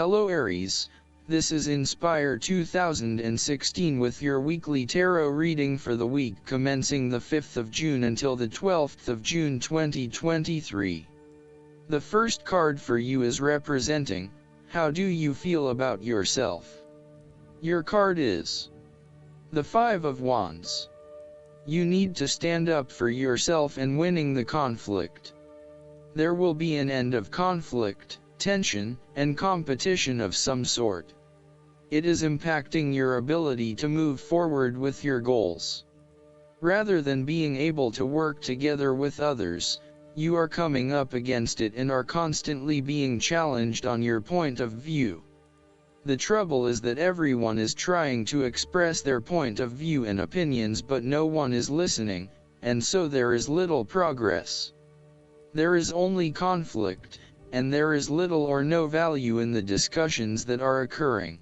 Hello Aries, this is Inspire 2016 with your weekly tarot reading for the week commencing the 5th of June until the 12th of June 2023. The first card for you is representing, how do you feel about yourself? Your card is the Five of Wands. You need to stand up for yourself and winning the conflict. There will be an end of conflict, tension, and competition of some sort. It is impacting your ability to move forward with your goals. Rather than being able to work together with others, you are coming up against it and are constantly being challenged on your point of view. The trouble is that everyone is trying to express their point of view and opinions, but no one is listening, and so there is little progress. There is only conflict, and there is little or no value in the discussions that are occurring.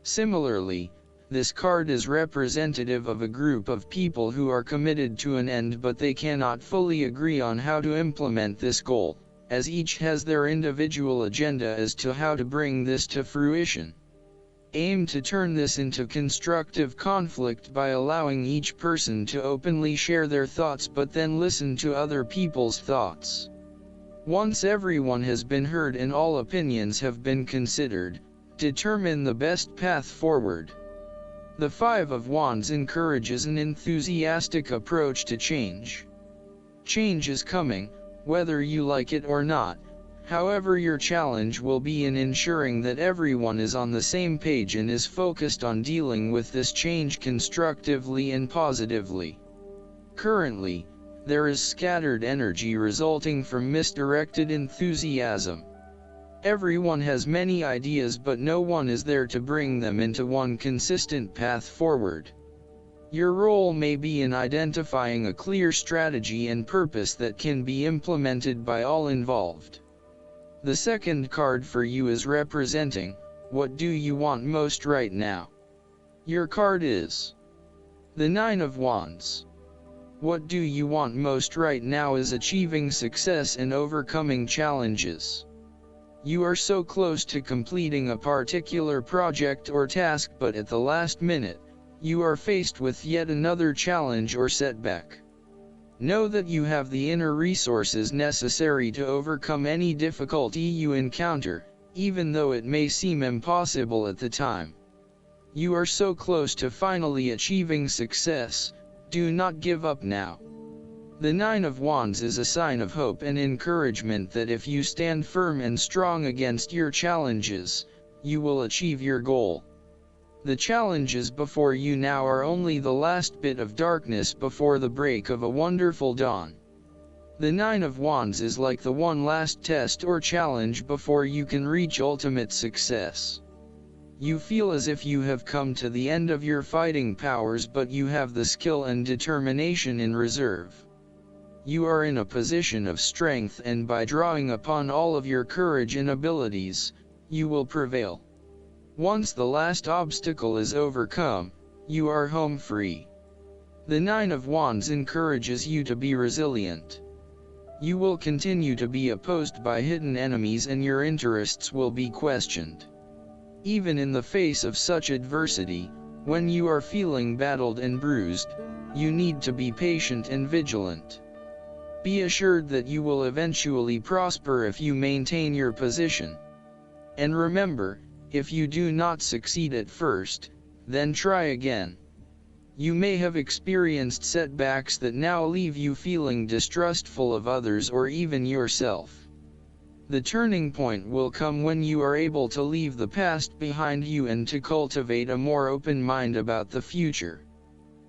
Similarly, this card is representative of a group of people who are committed to an end, but they cannot fully agree on how to implement this goal, as each has their individual agenda as to how to bring this to fruition. Aim to turn this into constructive conflict by allowing each person to openly share their thoughts, but then listen to other people's thoughts. Once everyone has been heard and all opinions have been considered, determine the best path forward. The Five of Wands encourages an enthusiastic approach to change. Change is coming, whether you like it or not. However, your challenge will be in ensuring that everyone is on the same page and is focused on dealing with this change constructively and positively. Currently, there is scattered energy resulting from misdirected enthusiasm. Everyone has many ideas, but no one is there to bring them into one consistent path forward. Your role may be in identifying a clear strategy and purpose that can be implemented by all involved. The second card for you is representing, what do you want most right now? Your card is the Nine of Wands. What do you want most right now is achieving success and overcoming challenges. You are so close to completing a particular project or task, but at the last minute, you are faced with yet another challenge or setback. Know that you have the inner resources necessary to overcome any difficulty you encounter, even though it may seem impossible at the time. You are so close to finally achieving success. Do not give up now. The Nine of Wands is a sign of hope and encouragement that if you stand firm and strong against your challenges, you will achieve your goal. The challenges before you now are only the last bit of darkness before the break of a wonderful dawn. The Nine of Wands is like the one last test or challenge before you can reach ultimate success. You feel as if you have come to the end of your fighting powers, but you have the skill and determination in reserve. You are in a position of strength, and by drawing upon all of your courage and abilities, you will prevail. Once the last obstacle is overcome, you are home free. The Nine of Wands encourages you to be resilient. You will continue to be opposed by hidden enemies, and your interests will be questioned. Even in the face of such adversity, when you are feeling battered and bruised, you need to be patient and vigilant. Be assured that you will eventually prosper if you maintain your position. And remember, if you do not succeed at first, then try again. You may have experienced setbacks that now leave you feeling distrustful of others or even yourself. The turning point will come when you are able to leave the past behind you and to cultivate a more open mind about the future.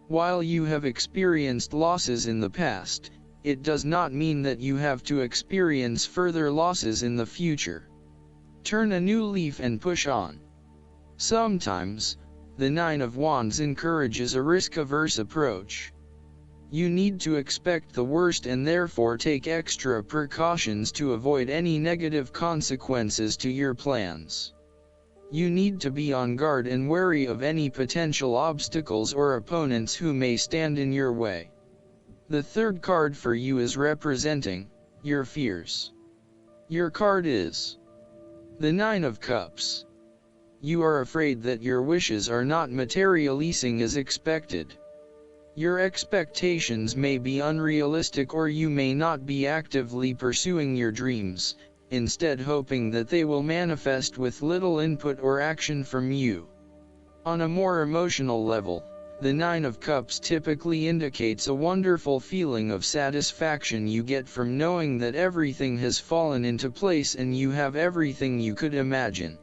While you have experienced losses in the past, it does not mean that you have to experience further losses in the future. Turn a new leaf and push on. Sometimes, the Nine of Wands encourages a risk-averse approach. You need to expect the worst and therefore take extra precautions to avoid any negative consequences to your plans. You need to be on guard and wary of any potential obstacles or opponents who may stand in your way. The third card for you is representing your fears. Your card is The Nine of Cups. You are afraid that your wishes are not materializing as expected. Your expectations may be unrealistic, or you may not be actively pursuing your dreams, instead hoping that they will manifest with little input or action from you. On a more emotional level, the Nine of Cups typically indicates a wonderful feeling of satisfaction you get from knowing that everything has fallen into place and you have everything you could imagine.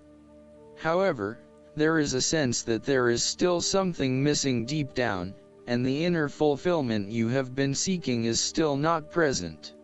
However, there is a sense that there is still something missing deep down, and the inner fulfillment you have been seeking is still not present.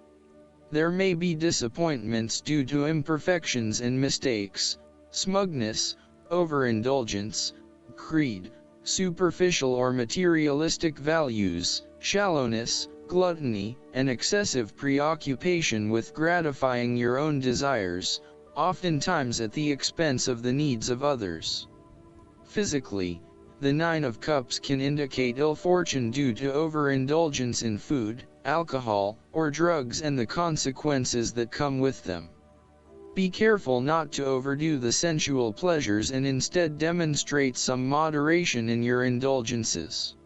There may be disappointments due to imperfections and mistakes, smugness, overindulgence, greed, superficial or materialistic values, shallowness, gluttony, and excessive preoccupation with gratifying your own desires, oftentimes at the expense of the needs of others. Physically, the Nine of Cups can indicate ill fortune due to overindulgence in food, alcohol, or drugs and the consequences that come with them. Be careful not to overdo the sensual pleasures and instead demonstrate some moderation in your indulgences.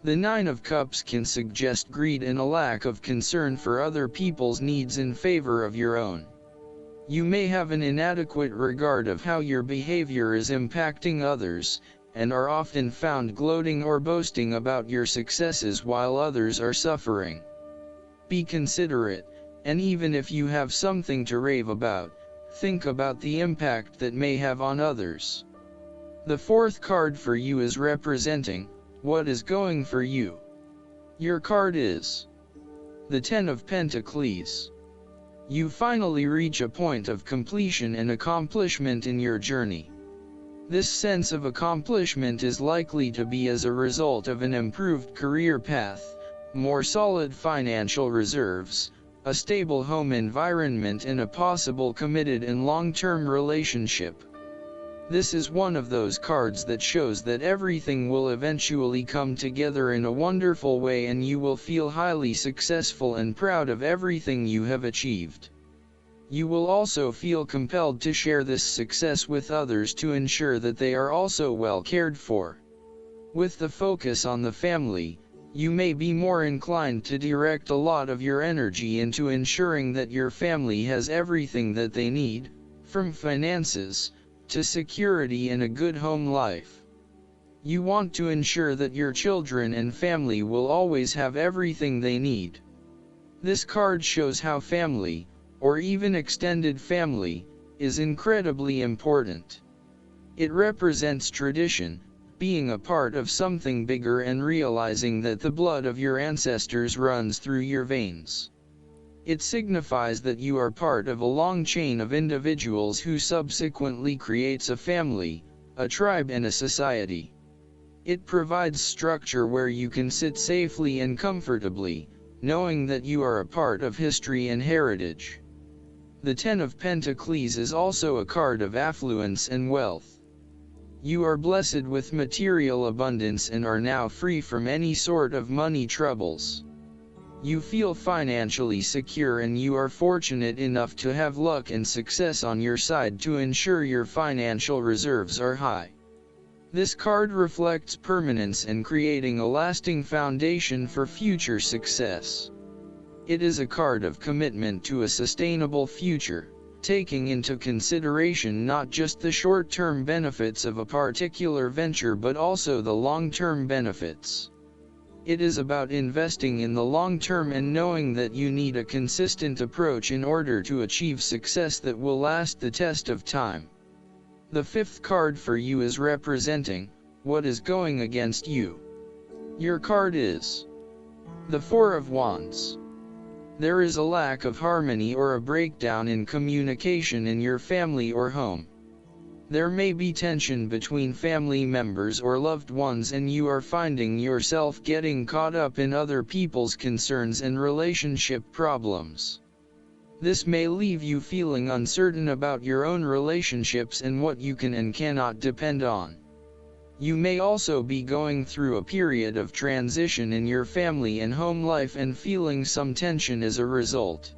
The Nine of Cups can suggest greed and a lack of concern for other people's needs in favor of your own. You may have an inadequate regard of how your behavior is impacting others, and are often found gloating or boasting about your successes while others are suffering. Be considerate, and even if you have something to rave about, think about the impact that may have on others. The fourth card for you is representing what is going for you. Your card is the Ten of Pentacles. You finally reach a point of completion and accomplishment in your journey. This sense of accomplishment is likely to be as a result of an improved career path, more solid financial reserves, a stable home environment, and a possible committed and long-term relationship. This is one of those cards that shows that everything will eventually come together in a wonderful way and you will feel highly successful and proud of everything you have achieved. You will also feel compelled to share this success with others to ensure that they are also well cared for. With the focus on the family, you may be more inclined to direct a lot of your energy into ensuring that your family has everything that they need, from finances to security and a good home life. You want to ensure that your children and family will always have everything they need. This card shows how family, or even extended family, is incredibly important. It represents tradition, being a part of something bigger and realizing that the blood of your ancestors runs through your veins. It signifies that you are part of a long chain of individuals who subsequently creates a family, a tribe, and a society. It provides structure where you can sit safely and comfortably, knowing that you are a part of history and heritage. The Ten of Pentacles is also a card of affluence and wealth. You are blessed with material abundance and are now free from any sort of money troubles. You feel financially secure and you are fortunate enough to have luck and success on your side to ensure your financial reserves are high. This card reflects permanence and creating a lasting foundation for future success. It is a card of commitment to a sustainable future, taking into consideration not just the short-term benefits of a particular venture but also the long-term benefits. It is about investing in the long term and knowing that you need a consistent approach in order to achieve success that will last the test of time. The fifth card for you is representing what is going against you. Your card is the Four of Wands. There is a lack of harmony or a breakdown in communication in your family or home. There may be tension between family members or loved ones and you are finding yourself getting caught up in other people's concerns and relationship problems. This may leave you feeling uncertain about your own relationships and what you can and cannot depend on. You may also be going through a period of transition in your family and home life and feeling some tension as a result.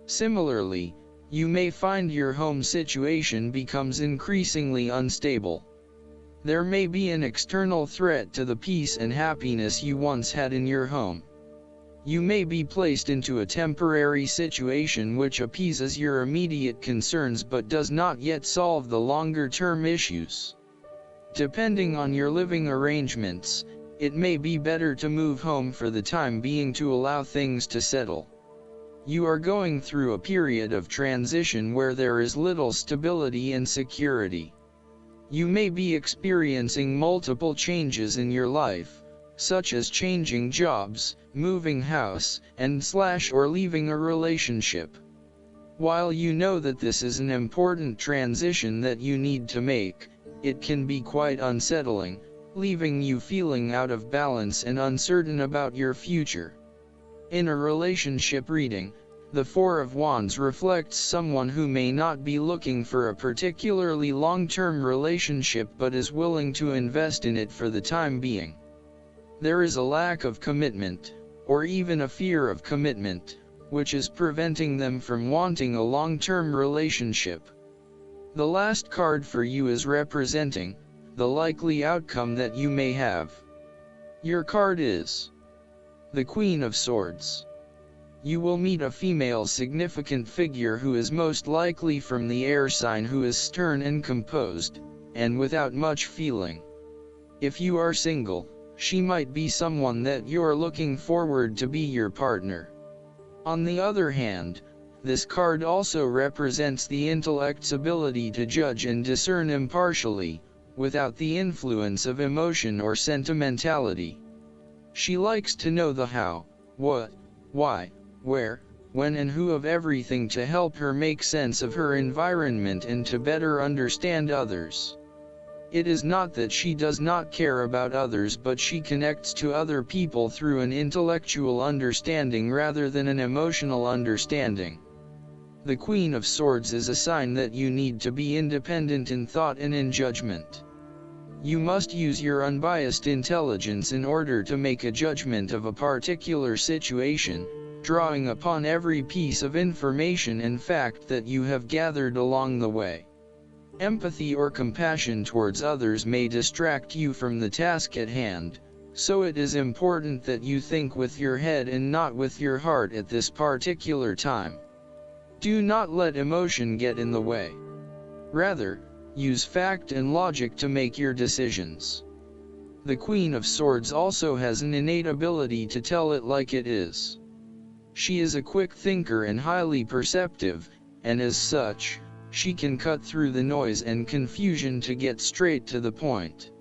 Similarly, You may find your home situation becomes increasingly unstable. There may be an external threat to the peace and happiness you once had in your home. You may be placed into a temporary situation which appeases your immediate concerns but does not yet solve the longer-term issues. Depending on your living arrangements, it may be better to move home for the time being to allow things to settle. You are going through a period of transition where there is little stability and security. You may be experiencing multiple changes in your life, such as changing jobs, moving house, or leaving a relationship. While you know that this is an important transition that you need to make, it can be quite unsettling, leaving you feeling out of balance and uncertain about your future. In a relationship reading, the Four of Wands reflects someone who may not be looking for a particularly long-term relationship but is willing to invest in it for the time being. There is a lack of commitment, or even a fear of commitment, which is preventing them from wanting a long-term relationship. The last card for you is representing the likely outcome that you may have. Your card is the Queen of Swords. You will meet a female significant figure who is most likely from the air sign, who is stern and composed, and without much feeling. If you are single, she might be someone that you're looking forward to be your partner. On the other hand, this card also represents the intellect's ability to judge and discern impartially, without the influence of emotion or sentimentality. She likes to know the how, what, why, where, when and who of everything to help her make sense of her environment and to better understand others. It is not that she does not care about others, but she connects to other people through an intellectual understanding rather than an emotional understanding. The Queen of Swords is a sign that you need to be independent in thought and in judgment. You must use your unbiased intelligence in order to make a judgment of a particular situation, drawing upon every piece of information and fact that you have gathered along the way. Empathy or compassion towards others may distract you from the task at hand, so it is important that you think with your head and not with your heart at this particular time. Do not let emotion get in the way. Rather, use fact and logic to make your decisions. The Queen of Swords also has an innate ability to tell it like it is. She is a quick thinker and highly perceptive, and as such, she can cut through the noise and confusion to get straight to the point.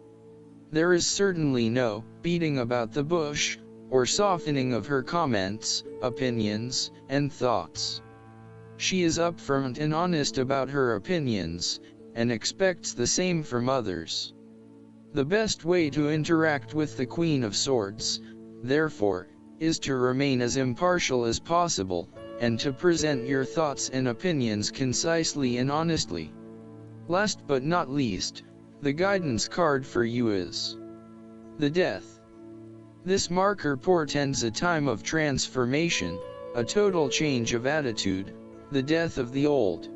There is certainly no beating about the bush, or softening of her comments, opinions, and thoughts. She is upfront and honest about her opinions, and expects the same from others. The best way to interact with the Queen of Swords, therefore, is to remain as impartial as possible, and to present your thoughts and opinions concisely and honestly. Last but not least, the guidance card for you is the Death. This marker portends a time of transformation, a total change of attitude, the death of the old.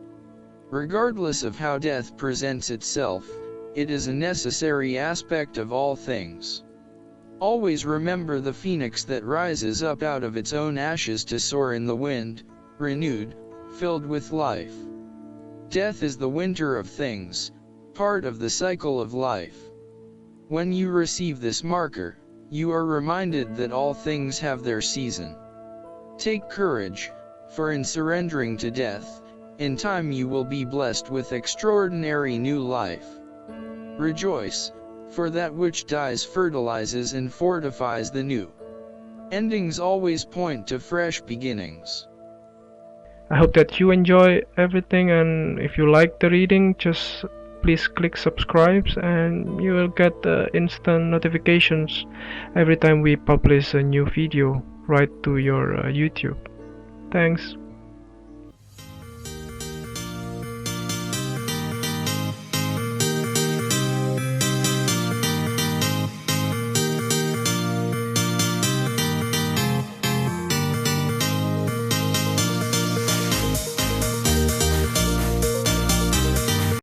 Regardless of how death presents itself, it is a necessary aspect of all things. Always remember the phoenix that rises up out of its own ashes to soar in the wind, renewed, filled with life. Death is the winter of things, part of the cycle of life. When you receive this marker, you are reminded that all things have their season. Take courage, for in surrendering to death, in time you will be blessed with extraordinary new life. Rejoice, for that which dies fertilizes and fortifies the new. Endings always point to fresh beginnings. I hope that you enjoy everything, and if you like the reading, just please click subscribe and you will get instant notifications every time we publish a new video right to your YouTube. Thanks.